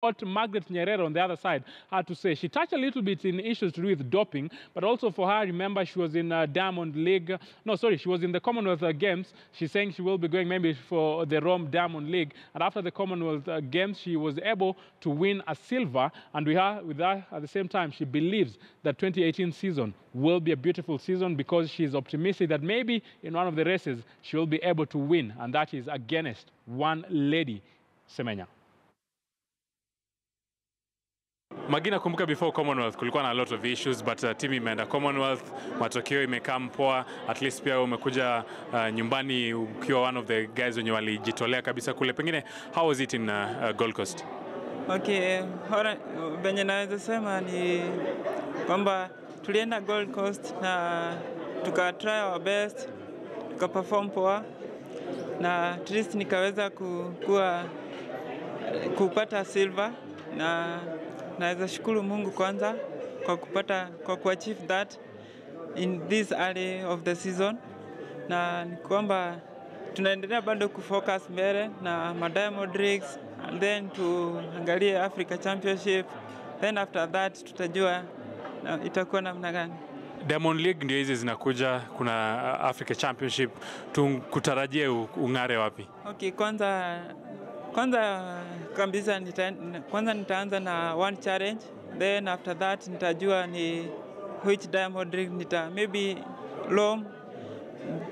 what Margaret Nyairera on the other side had to say. She touched a little bit in issues to do with doping, but also for her, remember, she was in Diamond League. No, sorry, she was in the Commonwealth Games. She's saying she will be going maybe for the Rome Diamond League. And after the Commonwealth Games, she was able to win a silver. And with her, at the same time, she believes that 2018 season will be a beautiful season because she's optimistic that maybe in one of the races, she will be able to win. And that is against one lady, Semenya. Magina, kumbuka before Commonwealth kulikuwa na a lot of issues, but team imeenda Commonwealth, matokeo imekaa poa, at least pia umekuja nyumbani ukiwa one of the guys wenye walijitolea kabisa kule. Pengine, how was it in Gold Coast? Okay, benye naweza sema ni kwamba tulienda Gold Coast na tuka try our best, tuka perform poa, na at least nikaweza kupata silver, na naweza shukuru Mungu kwanza kwa kuachieve that in this early of the season, na ni kwamba tunaendelea bado kufocus mbele na Diamond Leagues, and then tuangalie Africa Championship, then after that tutajua itakuwa namna gani. Diamond League ndio hizi zinakuja, kuna Africa Championship, kutarajie ung'are wapi? Okay, kwanza kabisa nitaanza na one challenge, then after that nitajua ni which Diamond League maybe Rome,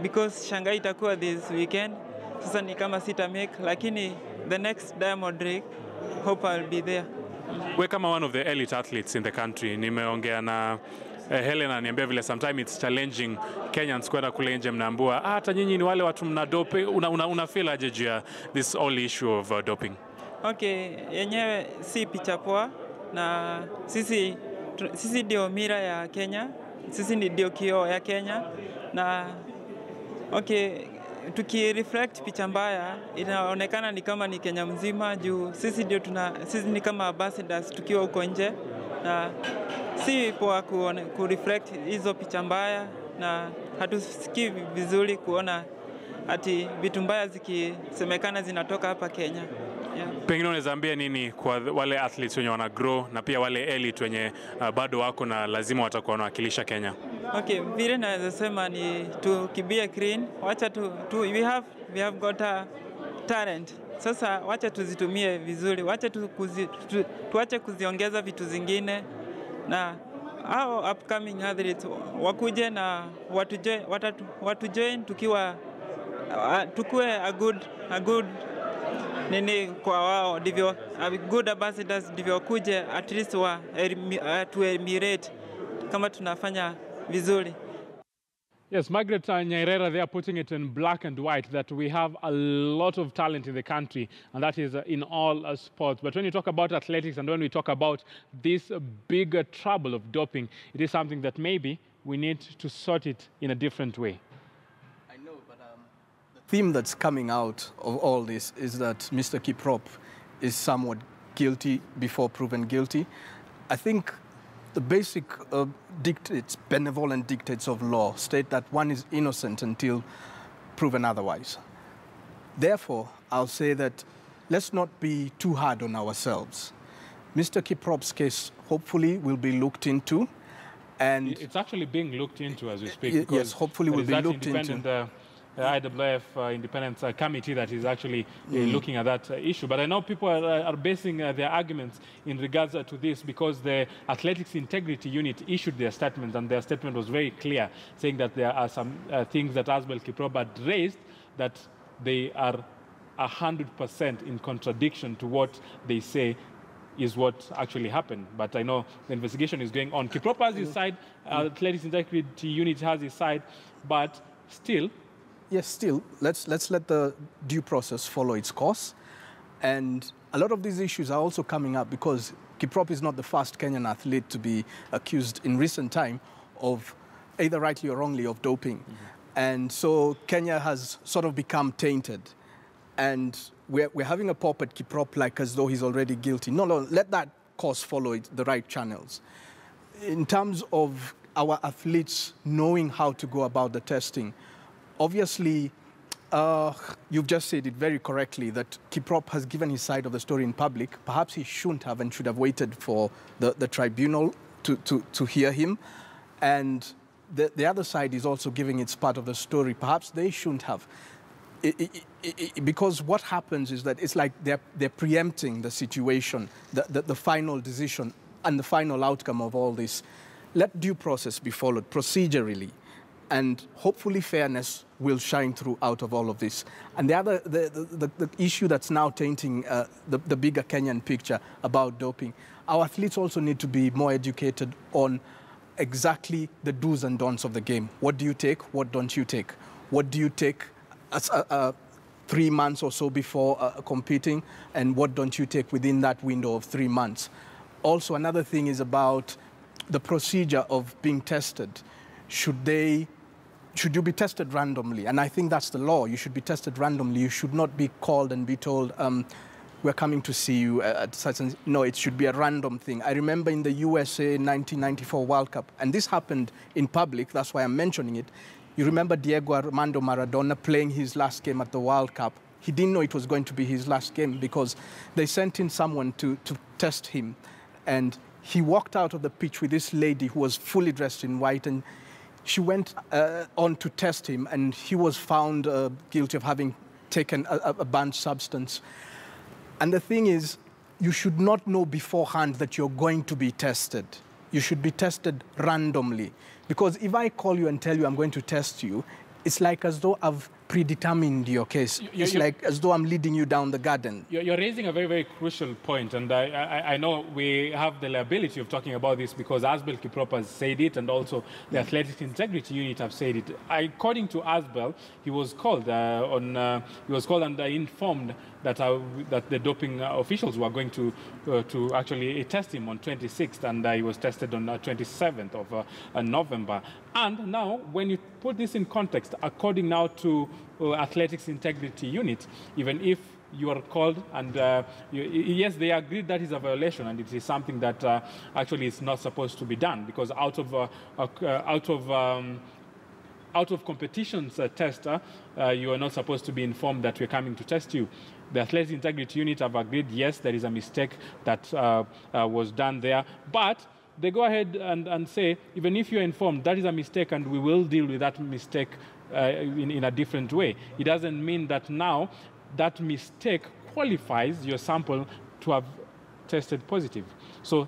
because Shanghai itakuwa this weekend. Sasa ni kama sita make, lakini the next Diamond League, hope I'll be there. We're kama one of the elite athletes in the country. Nimeongea na Helena niambia vile sometimes it's challenging Kenyans kwenda kule nje, mnaambua hata nyinyi ni wale watu mnadope. Una feel aje juu ya this whole issue of doping? Okay, yenyewe si picha poa, na sisi ndio mira ya Kenya, sisi ndio kioo ya Kenya, na okay, tukireflect picha mbaya inaonekana ni kama ni Kenya mzima, juu sisi ni kama ambassadors tukiwa huko nje, na si poa kureflect hizo picha mbaya, na hatusikii vizuri kuona ati vitu mbaya zikisemekana zinatoka hapa Kenya. Yeah. Pengine unaweza ambia nini kwa wale athletes wenye wana grow na pia wale elite wenye bado wako na lazima watakuwa wanawakilisha Kenya? Okay, vile naweza sema ni to be clean, wacha we have got a talent. Sasa wacha tuzitumie vizuri, wacha tuache kuziongeza vitu zingine, na hao upcoming athletes wakuje na watu join tukue a good nini kwa wao, ndivyo good ambassadors, ndivyo kuje at least to emulate kama tunafanya vizuri. Yes, Margaret Nyairera, they are putting it in black and white that we have a lot of talent in the country, and that is in all sports. But when you talk about athletics and when we talk about this bigger trouble of doping, it is something that maybe we need to sort it in a different way. I know, but the theme that's coming out of all this is that Mr. Kiprop is somewhat guilty before proven guilty. I think the basic benevolent dictates of law state that one is innocent until proven otherwise. Therefore, I'll say that let's not be too hard on ourselves. Mr. Kiprop's case hopefully will be looked into, and it's actually being looked into as we speak. Yes, hopefully will be looked into. The IWF independent committee that is actually looking at that issue. But I know people are basing their arguments in regards to this because the Athletics Integrity Unit issued their statement, and their statement was very clear, saying that there are some things that Asbel Kiprop had raised that they are 100% in contradiction to what they say is what actually happened. But I know the investigation is going on. Kiprop has his side, Athletics Integrity Unit has his side, but still, yes, still, let's let the due process follow its course. And a lot of these issues are also coming up because Kiprop is not the first Kenyan athlete to be accused in recent time of either rightly or wrongly of doping. Mm-hmm. And so Kenya has sort of become tainted. And we're having a pop at Kiprop like as though he's already guilty. No, let that course follow the right channels. In terms of our athletes knowing how to go about the testing, obviously, You've just said it very correctly that Kiprop has given his side of the story in public. Perhaps he shouldn't have and should have waited for the tribunal to hear him. And the other side is also giving its part of the story. Perhaps they shouldn't have. Because what happens is that it's like they're preempting the situation, the final decision and the final outcome of all this. Let due process be followed procedurally. And hopefully fairness will shine through out of all of this. And the issue that's now tainting the bigger Kenyan picture about doping, our athletes also need to be more educated on exactly the do's and don'ts of the game. What do you take? What don't you take? What do you take as 3 months or so before competing? And what don't you take within that window of 3 months? Also, another thing is about the procedure of being tested. Should you be tested randomly? And I think that's the law. You should be tested randomly. You should not be called and be told, we're coming to see you at such and... No, it should be a random thing. I remember in the USA 1994 World Cup, and this happened in public, that's why I'm mentioning it. You remember Diego Armando Maradona playing his last game at the World Cup. He didn't know it was going to be his last game because they sent in someone to test him. And he walked out of the pitch with this lady who was fully dressed in white, and she went on to test him, and he was found guilty of having taken a banned substance. And the thing is, you should not know beforehand that you're going to be tested. You should be tested randomly. Because if I call you and tell you I'm going to test you, it's like as though I've predetermined your case. It's like as though I'm leading you down the garden. You're raising a very, very crucial point, and I know we have the liability of talking about this because Asbel Kiprop has said it, and also the Athletic Integrity Unit have said it. According to Asbel, he was called and informed that the doping officials were going to actually test him on 26th, and he was tested on 27th of November. And now, when you put this in context, according now to Athletics Integrity Unit, even if you are called and yes, they agreed that is a violation, and it is something that actually is not supposed to be done, because out of competitions tester, you are not supposed to be informed that we're coming to test you. The Athletic Integrity Unit have agreed, yes, there is a mistake that was done there, but they go ahead and say, even if you're informed, that is a mistake and we will deal with that mistake in a different way. It doesn't mean that now that mistake qualifies your sample to have tested positive. So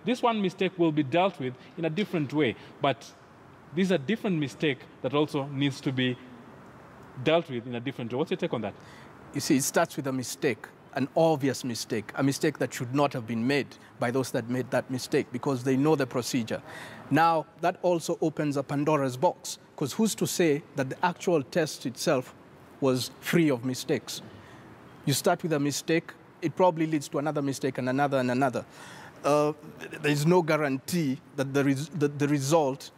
this one mistake will be dealt with in a different way, but this is a different mistake that also needs to be dealt with in a different way. What's your take on that? You see, it starts with a mistake, an obvious mistake, a mistake that should not have been made by those that made that mistake because they know the procedure. Now, that also opens a Pandora's box, because who's to say that the actual test itself was free of mistakes? You start with a mistake, it probably leads to another mistake and another and another. There is no guarantee that the result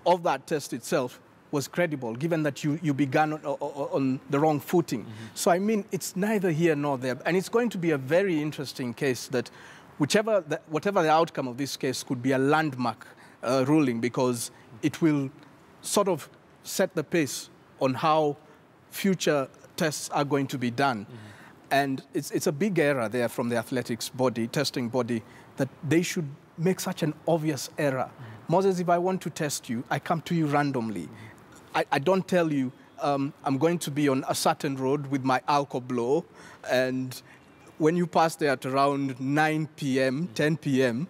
of that test itself was credible, given that you began on the wrong footing. Mm-hmm. So, I mean, it's neither here nor there. And it's going to be a very interesting case that whatever the outcome of this case could be a landmark ruling, because it will sort of set the pace on how future tests are going to be done. Mm-hmm. And it's a big error there from the athletics body, testing body, that they should make such an obvious error. Mm-hmm. Moses, if I want to test you, I come to you randomly. Mm-hmm. I don't tell you I'm going to be on a certain road with my alcohol blow, and when you pass there at around 9 p.m., 10 p.m.,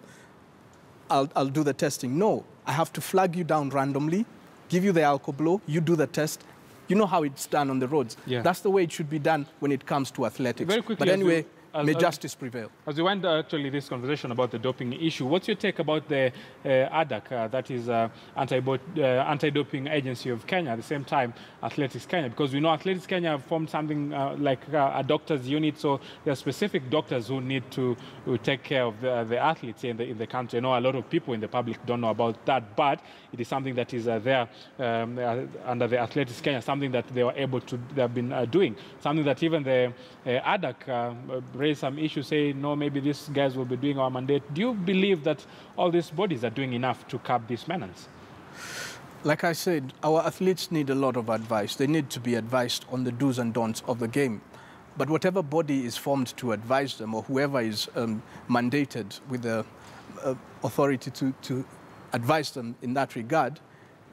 I'll do the testing. No, I have to flag you down randomly, give you the alcohol blow, you do the test. You know how it's done on the roads. Yeah. That's the way it should be done when it comes to athletics. Very quickly, but anyway, may justice prevail. As we went actually this conversation about the doping issue, what's your take about the ADAC, that is Anti-Doping Agency of Kenya, at the same time Athletics Kenya? Because we know Athletics Kenya have formed something like a doctors unit, so there are specific doctors who need to take care of the athletes in the country. I know a lot of people in the public don't know about that, but it is something that is there under the Athletics Kenya, something that they have been doing, something that even the ADAC raise some issues, say, no, maybe these guys will be doing our mandate. Do you believe that all these bodies are doing enough to curb this menace? Like I said, our athletes need a lot of advice. They need to be advised on the do's and don'ts of the game. But whatever body is formed to advise them, or whoever is mandated with the authority to advise them in that regard,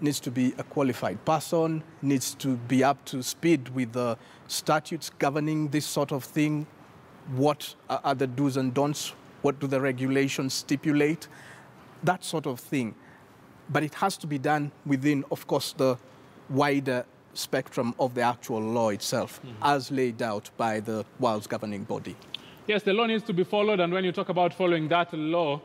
needs to be a qualified person, needs to be up to speed with the statutes governing this sort of thing. What are the do's and don'ts? What do the regulations stipulate? That sort of thing. But it has to be done within, of course, the wider spectrum of the actual law itself, as laid out by the world's governing body. Yes, the law needs to be followed, and when you talk about following that law,